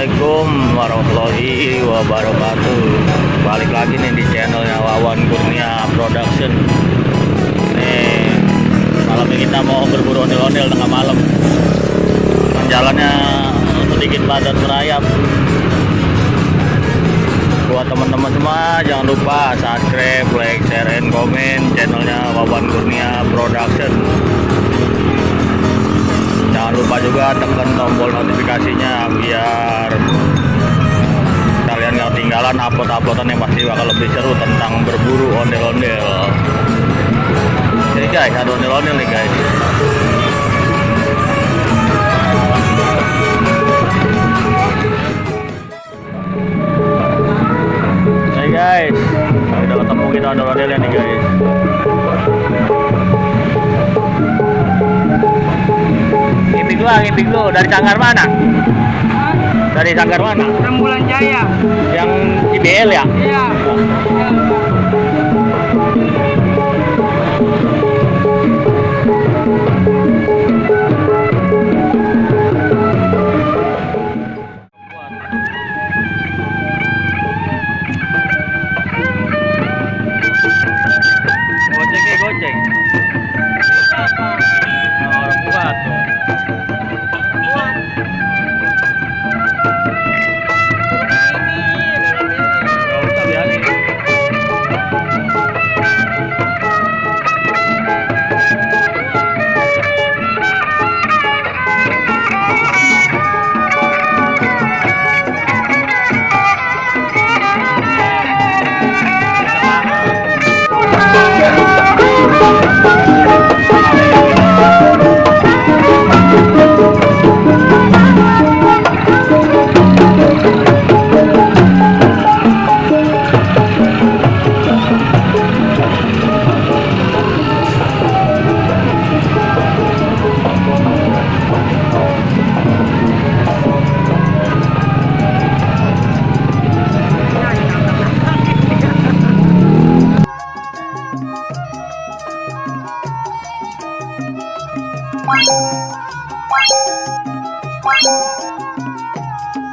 Assalamualaikum warahmatullahi wabarakatuh. Balik lagi nih di channelnya Wawan Kurnia Production. Nih, malam ini kita mau berburu ondel-ondel tengah malam. Jalannya sedikit padat merayap. Buat teman-teman semua, jangan lupa subscribe, like, share, and komen channelnya Wawan Kurnia Production. Jangan lupa juga tekan tombol notifikasinya biar kalian nggak ketinggalan upload-uploadan yang pasti bakal lebih seru tentang berburu ondel-ondel. Jadi guys, ada ondel-ondel nih guys. Hey guys, udah ketemu kita ondel-ondelnya nih guys. Ngipik lu dari Sanggar mana? Dari Sanggar mana? Rembulan Jaya. Yang IBL ya? Iya.